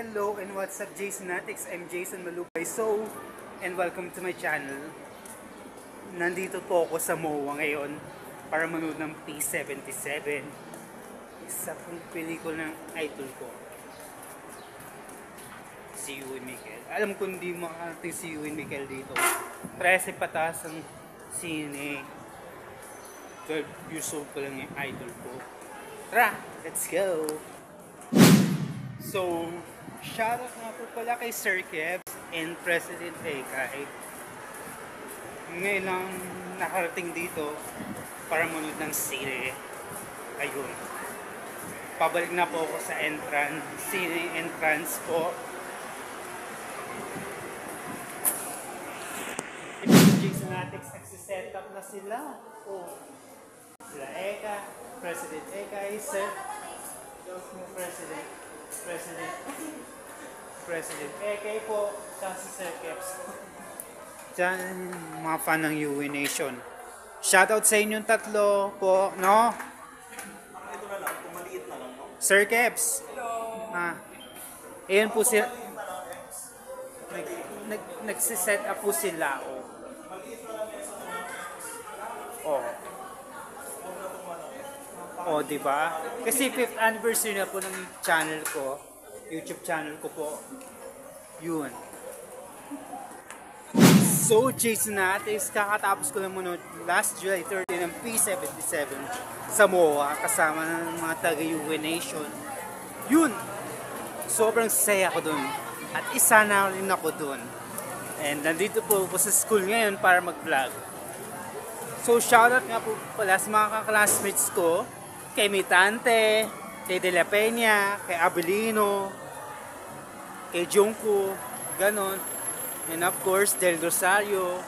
Hello and what's up, Jasonatics? I'm Jason Malupay. And welcome to my channel. Nandito po ako sa MOA ngayon para manood ng P77. Isa pong pelikula ng idol ko, si Ewan Mikel. Alam ko hindi makarating si Ewan Mikel dito. 13 pataas ang sine. 12 years old pa lang yung idol ko. Tara, let's go! So, shoutout nga po pala kay Sir Kebs and President Ekay. Ngayon lang nakarating dito para manood ng sine. Ayun. Pabalik na po ako sa entrance. Sine entrance po. Jasonatics, nagsiset up na sila. Oh. Sila Eka, President Ekay, Sir President Ekay po, tsaka si Sir Keps. Diyan, mga fan ng UE Nation. Shoutout sa inyong tatlo po, no? Ito na lang, kung maliit na lang, no? Sir Keps. Hello! Ayan po sila. Nagsiset up po sila. Oh, di ba? Kasi 5th anniversary na po ng channel ko, YouTube channel ko po. Yun. So, Jasonatics, kakatapos ko lang muna last July 30 ng P77 sa MOA kasama ng mga taga-UE Nation. Yun! Sobrang saya ko dun. At isa na rin ako dun. And nandito po ako sa school ngayon para mag-vlog. So, shoutout nga po pala sa mga kaklasmates ko, kay Mitante, kay De La Peña, kay Abelino, kay Junko, ganon. And of course, Del Rosario.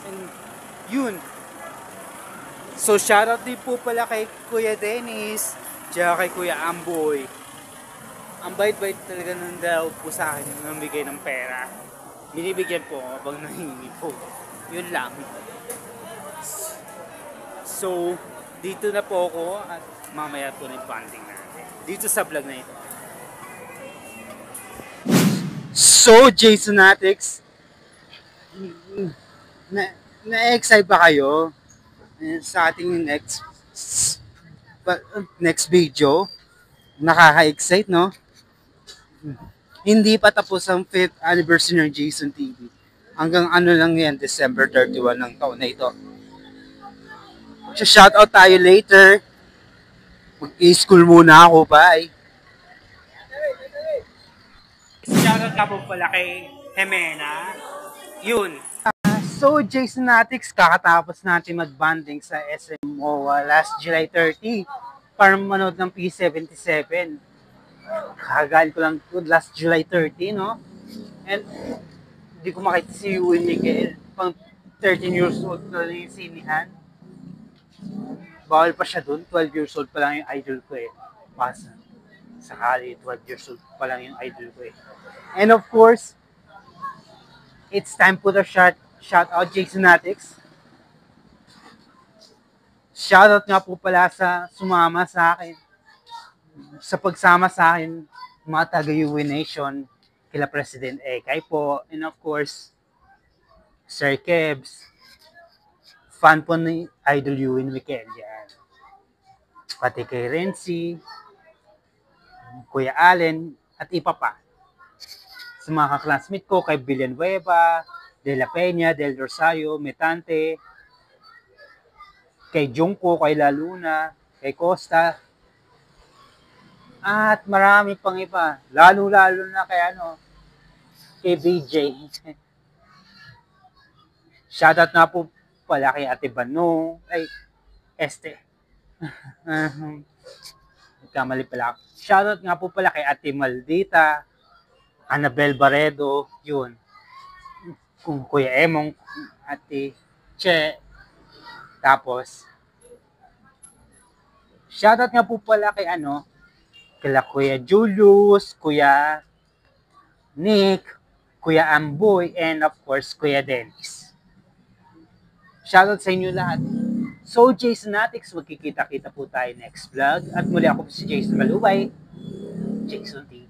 And yun. So, shoutout din po pala kay Kuya Dennis, tsaka kay Kuya Amboy. Ang bait-bait talaga nang daw po sa akin nang bigay ng pera. Binibigyan po ako habang nahingi po. Yun lang. So, dito na po ako at mamaya po na yung bonding natin. Dito sa vlog na ito. So, Jasonatics, na-excite ba kayo sa ating next video? Nakaka-excite, no? Hindi pa tapos ang 5th anniversary ng Jason TV. Hanggang ano lang yan, December 31 ng taon na ito. Shoutout tayo later. Mag-i-school muna ako, bye. Shoutout ka po pala kay Jimena. Yun. So, Jasonatics, kakatapos natin mag-banding sa SM MOA last July 30 para manood ng P77. Kagaling ko lang last July 30, no? And hindi ko makita si Ewan Mikel. Pang 13 years old na lang yung sinihan. Bawal pa siya dun. 12 years old pa lang yung idol ko eh. Pasa. Sakali, 12 years old pa lang yung idol ko eh. And of course, it's time for the shout out Jasonatics. Shoutout nga po pala sa sumama sa akin. Sa pagsama sa akin, mga taga-UE Nation, kila President Ekay po. And of course, Sir Kebs. Fan po ni Idol Ewan Mikel yan. Pati kay Renzi, Kuya Allen, at iba pa. Sa mga kaklasmate ko, kay Villanueva, De La Peña, Del Rosario, Mitante, kay Junko, kay Laluna, kay Costa, at marami pang iba. Lalo-lalo na kay BJ. Shoutout na po pala kay Ate Bano, kamali pala. Shoutout nga po pala kay Ate Maldita, Annabel Barredo, yun. Kung Kuya Emong, Ate Che, tapos, shoutout nga po pala kay kila Kuya Julius, Kuya Nick, Kuya Amboy, and of course, Kuya Dennis. Shoutout sa inyo lahat. So, Jasonatics, magkikita-kita po tayo next vlog. At muli ako si Jason Malupay, Jason TV.